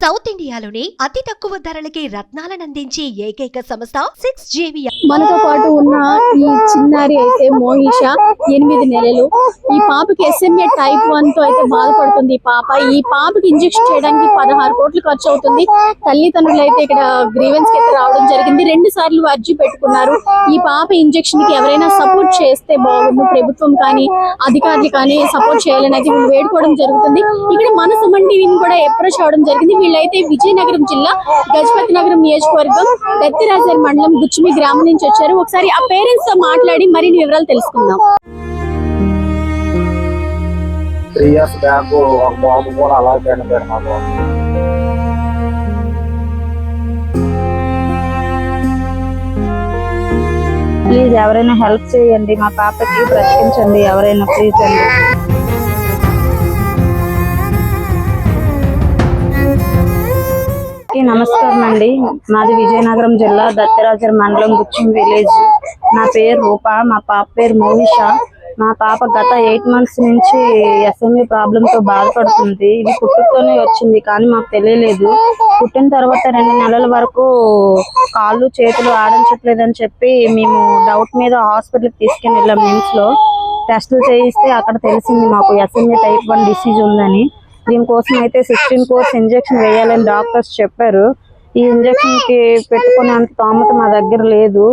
South ఇండియాలోనే అతి తక్కువ ధరలకి రత్నాలను అందించే ఏకైక సంస్థ 6JV. మనతో పాటు ఉన్న ఈ చిన్నారి అయితే మోహిష 8 నెలలు. ఈ పాపకి SMA type 1 తో అయితే బాధపడుతుంది. ఈ పాపకి ఇంజెక్షన్ చేయడానికి 16 కోట్లు ఖర్చు అవుతుంది. తల్లిదండ్రులు అయితే ఇక్కడ గ్రీవెన్స్ కి అయితే రావడం జరిగింది. 2 సార్లు అర్జీ పెట్టుకున్నారు. ఈ పాప ఇంజెక్షన్ కి ఎవరైనా సపోర్ట్ చేస్తే బాగుండు, ప్రభుత్వం కానీ అధికారులు కానీ సపోర్ట్ చేయాలని అయితే వీళ్ళు వేడుకోవడం జరుగుతుంది. ఇక్కడ మన సుమన్ టీవీని కూడా అప్రోచ్ అవడం జరిగింది. వీళ్ళైతే విజయనగరం జిల్లా గజపతి నగరం నియోజకవర్గం దత్తిరాజర్ మండలం గుచ్చిమి గ్రామం నుంచి వచ్చారు. ఒకసారి ఆ పేరెంట్స్ తో మాట్లాడి మరిన్ని వివరాలు తెలుసుకుందాం. 3 years బ్యాక్ ఒక బాబు కూడా అలా చనిపోయాడు. మా బాబు ప్లీజ్ ఎవరైనా హెల్ప్ చేయండి, మా పాపకి బ్రతికించండి, ఎవరైనా ప్లీజ్ అండి. నమస్కారం అండి. మాది విజయనగరం జిల్లా దత్తిరాజర్ మండలం గుచ్చిం విలేజ్. నా పేరు రూప, మా పాప పేరు మోహిష. మా పాప గత 8 months నుంచి SMA ప్రాబ్లంతో బాధపడుతుంది. ఇది పుట్టుకతోనే వచ్చింది కానీ మాకు తెలియలేదు. పుట్టిన తర్వాత 2 నెలల వరకు కాళ్ళు చేతులు ఆడించట్లేదని చెప్పి మేము డౌట్ మీద హాస్పిటల్కి తీసుకుని వెళ్ళాం. నిమ్స్లో టెస్టులు చేయిస్తే అక్కడ తెలిసింది మాకు SMA type 1 డిసీజ్ ఉందని. దీనికోసం అయితే 16 కోర్స్ ఇంజెక్షన్ వేయాలని డాక్టర్స్ చెప్పారు. ఈ ఇంజెక్షన్ కి పెట్టుకునేంత స్తోమత మా దగ్గర లేదు.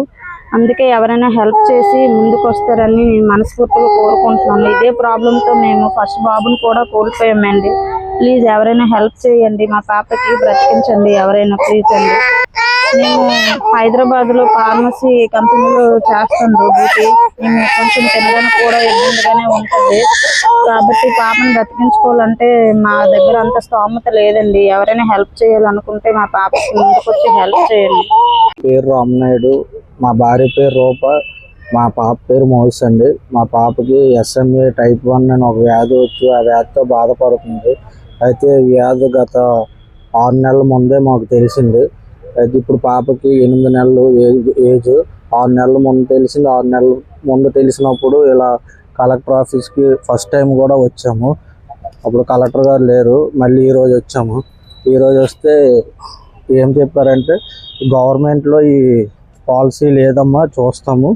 అందుకే ఎవరైనా హెల్ప్ చేసి ముందుకు వస్తారని నేను మనస్ఫూర్తిగా కోరుకుంటున్నాను. ఇదే ప్రాబ్లంతో మేము ఫస్ట్ బాబుని కూడా కోల్పోయామండి. ప్లీజ్ ఎవరైనా హెల్ప్ చేయండి, మా పాపకి బ్రతికించండి, ఎవరైనా ప్లీజ్ అండి. మేము హైదరాబాద్లో ఫార్మసీ కంపెనీలో చేస్తుండ్రు డ్యూటీ. మేము కొంచెం తినడానికి కూడా ఇబ్బందిగానే ఉంటుంది. కాబట్టి పాపను బ్రతికించుకోవాలంటే మా దగ్గర అంత స్తోమత లేదండి. ఎవరైనా హెల్ప్ చేయాలనుకుంటే మా పాపకి ముందుకు వచ్చి హెల్ప్ చేయండి. పేరు రామనాయుడు, మా భార్య పేరు రూప, మా పాప పేరు మోహిష అండి. మా పాపకి SMA type 1 అని ఒక వ్యాధి వచ్చి ఆ వ్యాధితో బాధపడుతుంది. అయితే వ్యాధి గత 6 నెలల ముందే మాకు తెలిసింది. అయితే ఇప్పుడు పాపకి 8 నెలలు ఏజ్. 6 నెలల ముందు తెలిసింది. 6 నెలల ముందు తెలిసినప్పుడు ఇలా కలెక్టర్ ఆఫీస్కి ఫస్ట్ టైం కూడా వచ్చాము. అప్పుడు కలెక్టర్ గారు లేరు. మళ్ళీ ఈరోజు వచ్చాము. ఈరోజు వస్తే ఏం చెప్పారంటే గవర్నమెంట్లో ఈ పాలసీ లేదమ్మా, చూస్తాము,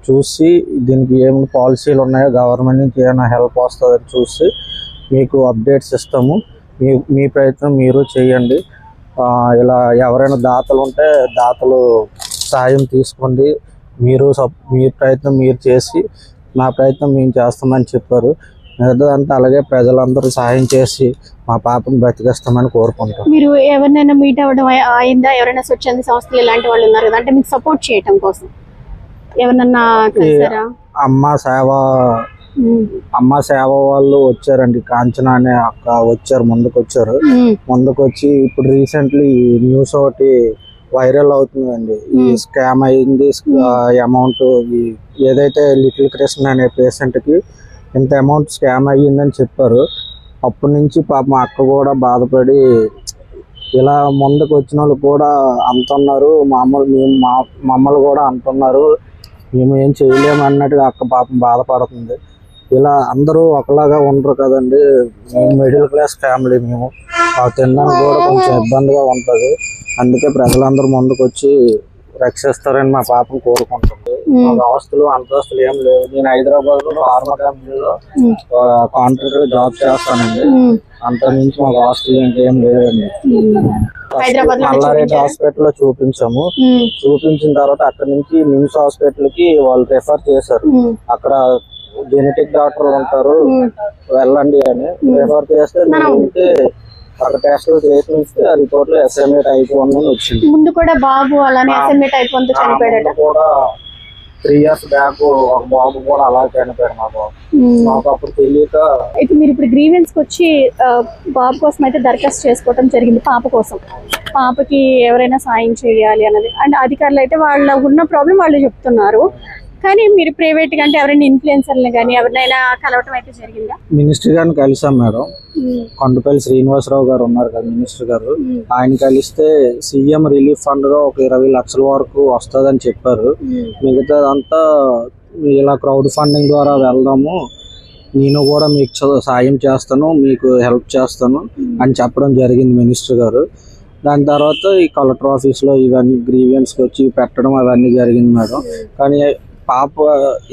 చూసి దీనికి ఏమి పాలసీలు ఉన్నాయో గవర్నమెంట్ నుంచి ఏమైనా హెల్ప్ వస్తుందని చూసి మీకు అప్డేట్స్ ఇస్తాము. మీ ప్రయత్నం మీరు చేయండి. ఇలా ఎవరైనా దాతలు ఉంటే దాతలు సాయం తీసుకోండి. మీ ప్రయత్నం మీరు చేసి మా ప్రయత్నం మేము చేస్తామని చెప్పారు. మిగతాదంతా అలాగే ప్రజలందరూ సాయం చేసి మా పాపను బ్రతికేస్తామని కోరుకుంటాం. మీరు ఎవరినైనా మీట్ అవ్వడం అయిందా? ఎవరైనా స్వచ్ఛంద సంస్థలు ఇలాంటి వాళ్ళు ఉన్నారు కదా, అంటే మీకు సపోర్ట్ చేయటం కోసం ఎవరన్నా కలిసారా? అమ్మ సేవ వాళ్ళు వచ్చారండి. కాంచన అనే అక్క వచ్చారు, ముందుకు వచ్చి ఇప్పుడు రీసెంట్లీ న్యూస్ ఒకటి వైరల్ అవుతుందండి. ఈ స్కామ్ అయింది, అమౌంట్ ఏదైతే లిటిల్ కృష్ణ అనే పేషెంట్ కి ఇంత అమౌంట్ స్కామ్ అయ్యిందని చెప్పారు. అప్పటి నుంచి పాప మా అక్క కూడా బాధపడి ఇలా ముందుకు వచ్చిన వాళ్ళు కూడా అంటున్నారు, మమ్మల్ని కూడా అంటున్నారు, మేము ఏం చేయలేము అన్నట్టుగా అక్క పాపం బాధపడుతుంది. ఇలా అందరూ ఒకలాగా ఉండరు కదండి. మేము మిడిల్ క్లాస్ ఫ్యామిలీ, మేము తినడానికి కూడా కొంచెం ఇబ్బందిగా ఉంటుంది. అందుకే ప్రజలందరూ ముందుకు వచ్చి రక్షిస్తారని మా పాపను కోరుకుంటుంది. మాకు ఆస్తులు అంతస్తులు ఏం లేవు. నేను హైదరాబాద్ లో ఫార్మా కంపెనీలో కాంట్రాక్టర్ జాబ్ చేస్తానండి. అంత నుంచి మాకు ఆస్తులు అంటే ఏం లేదండి. మల్లారెడ్డి హాస్పిటల్ లో చూపించాము. చూపించిన తర్వాత అక్కడ నుంచి నిమ్స్ హాస్పిటల్ కి వాళ్ళు రెఫర్ చేశారు. అక్కడ జెనెటిక్ డాక్టర్లు ఉంటారు, వెళ్ళండి అని రెఫర్ చేస్తే అక్కడ టెస్టులు చేసి ఆ రిపోర్ట్ లో SMA type 1 అని వచ్చింది. ముందు కూడా బాబు అలానే SMA type 1 తో చనిపోయాడట. కూడా 3 years బ్యాక్ ఒక బాబు కూడా అలా చనిపోయాడు. మా బాబు మాకు అప్పుడు తెలియక. అయితే మీరు ఇప్పుడు గ్రీవెన్స్ కి వచ్చి బాబు కోసం అయితే దరఖాస్తు చేసుకోవడం జరిగింది. పాప కోసం, పాపకి ఎవరైనా సాయం చేయాలి అన్నది. అండ్ అధికారులు అయితే వాళ్ళ ఉన్న ప్రాబ్లం వాళ్ళు చెప్తున్నారు. కానీ మీరు ప్రైవేట్ గా అంటే ఎవరైనా ఇన్ఫ్లుయెన్సర్లు కానీ ఎవరినైనా కలవటం అయితే జరిగిందా? మినిస్టర్ గారిని కలిసాం మేడం. కొండపల్లి శ్రీనివాసరావు గారు ఉన్నారు కదా మినిస్టర్ గారు, ఆయన కలిస్తే సీఎం రిలీఫ్ ఫండ్ గా ఒక 20 లక్షల వరకు వస్తుందని చెప్పారు. మిగతాదంతా ఇలా క్రౌడ్ ఫండింగ్ ద్వారా వెళ్దాము, నేను కూడా మీకు సాయం చేస్తాను, మీకు హెల్ప్ చేస్తాను అని చెప్పడం జరిగింది మినిస్టర్ గారు. దాని తర్వాత ఈ కలెక్టర్ ఆఫీస్లో ఇవన్నీ గ్రీవియన్స్కి వచ్చి పెట్టడం అవన్నీ జరిగింది మేడం. కానీ పాప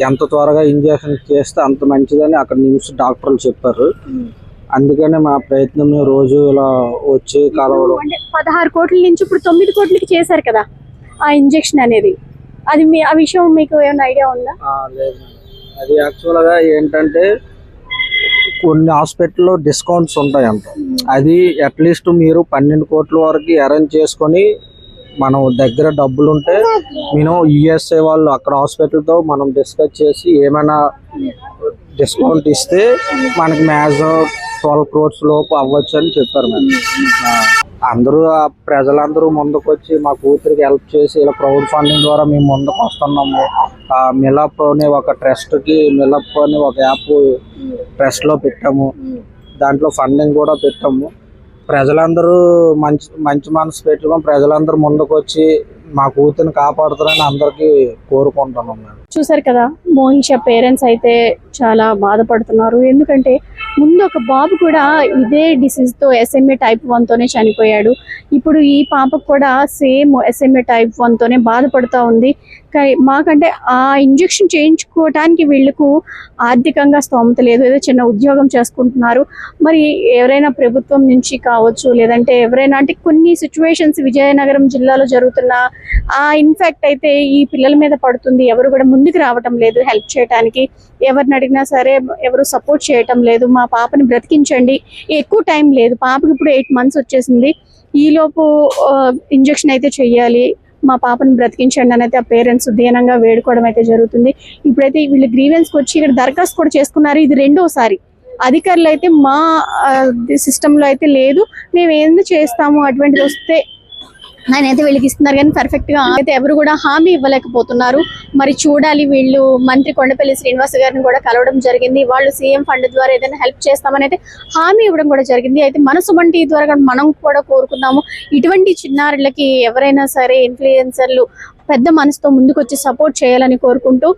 ఎంత త్వరగా ఇంజెక్షన్ చేస్తే అంత మంచిదని అక్కడ నిమ్స్ డాక్టర్లు చెప్పారు. అందుకనే మా ప్రయత్నం రోజు ఇలా వచ్చి కలవడం. అంటే 16 కోట్ల నుంచి ఇప్పుడు 9 కోట్లకి చేశారు కదా ఆ ఇంజెక్షన్ అనేది. అది ఆ విషయం మీకు ఏమైనా ఐడియా ఉందా? లేదు మేడం, అది యాక్చువల్గా ఏంటంటే కొన్ని హాస్పిటల్లో డిస్కౌంట్స్ ఉంటాయంట. అది అట్లీస్ట్ మీరు 12 కోట్ల వరకు అరేంజ్ చేసుకొని మనం దగ్గర డబ్బులు ఉంటే మినిమం యుఎస్ఏ వాళ్ళు అక్కడ హాస్పిటల్తో మనం డిస్కస్ చేసి ఏమైనా డిస్కౌంట్ ఇస్తే మనకి మ్యాక్సిమం 12 crores లోపు అవ్వచ్చు అని చెప్పారు మేడం. అందరూ ప్రజలందరూ ముందుకు వచ్చి మా కూతురికి హెల్ప్ చేసి ఇలా క్రౌడ్ ఫండింగ్ ద్వారా మేము ముందుకు వస్తున్నాము. మిలప్ అనే ఒక ట్రస్ట్కి మిలప్ అని ఒక యాప్ ట్రస్ట్లో పెట్టాము. దాంట్లో ఫండింగ్ కూడా పెట్టాము. ప్రజలందరూ మంచి మనసు పెట్టుకొని ప్రజలందరూ ముందుకు వచ్చి మా కూతురిని కాపాడుతారని అందరికీ కోరుకుంటున్నాం మేడం. చూసారు కదా, మోహిష పేరెంట్స్ అయితే చాలా బాధపడుతున్నారు. ఎందుకంటే ముందు ఒక బాబు కూడా ఇదే డిసీజ్ తో SMA type 1 తోనే చనిపోయాడు. ఇప్పుడు ఈ పాపకు కూడా సేమ్ SMA type 1 తోనే బాధపడుతూ ఉంది. మాకంటే ఆ ఇంజెక్షన్ చేయించుకోవటానికి వీళ్ళకు ఆర్థికంగా స్తోమత లేదు. ఏదో చిన్న ఉద్యోగం చేసుకుంటున్నారు. మరి ఎవరైనా ప్రభుత్వం నుంచి కావచ్చు, లేదంటే ఎవరైనా, అంటే కొన్ని సిచ్యువేషన్స్ విజయనగరం జిల్లాలో జరుగుతున్న ఇన్ఫాక్ట్ అయితే ఈ పిల్లల మీద పడుతుంది. ఎవరు కూడా ముందుకు రావటం లేదు హెల్ప్ చేయడానికి. ఎవరిని అడిగినా సరే ఎవరు సపోర్ట్ చేయటం లేదు. మా పాపని బ్రతికించండి, ఎక్కువ టైం లేదు, పాపకి ఇప్పుడు 8 months వచ్చేసింది, ఈలోపు ఇంజెక్షన్ అయితే చెయ్యాలి, మా పాపని బ్రతికించండి అని అయితే ఆ పేరెంట్స్ దీనంగా వేడుకోవడం అయితే జరుగుతుంది. ఇప్పుడైతే వీళ్ళు గ్రీవెన్స్కి వచ్చి ఇక్కడ దరఖాస్తు కూడా చేసుకున్నారు. ఇది 2వసారి. అధికారులు అయితే మా సిస్టంలో అయితే లేదు, మేము ఏందో చేస్తాము అటువంటిది వస్తే ఆయన అయితే వీళ్ళకి ఇస్తున్నారు. కానీ పర్ఫెక్ట్ గా అయితే ఎవరు కూడా హామీ ఇవ్వలేకపోతున్నారు. మరి చూడాలి. వీళ్ళు మంత్రి కొండపల్లి శ్రీనివాస్ గారిని కూడా కలవడం జరిగింది. వాళ్ళు సీఎం ఫండ్ ద్వారా ఏదైనా హెల్ప్ చేస్తామని అయితే హామీ ఇవ్వడం కూడా జరిగింది. అయితే మనసు వంటి ద్వారా మనం కూడా కోరుకుందాము, ఇటువంటి చిన్నారులకి ఎవరైనా సరే ఇన్ఫ్లుయెన్సర్లు పెద్ద మనసుతో ముందుకు వచ్చి సపోర్ట్ చేయాలని కోరుకుంటూ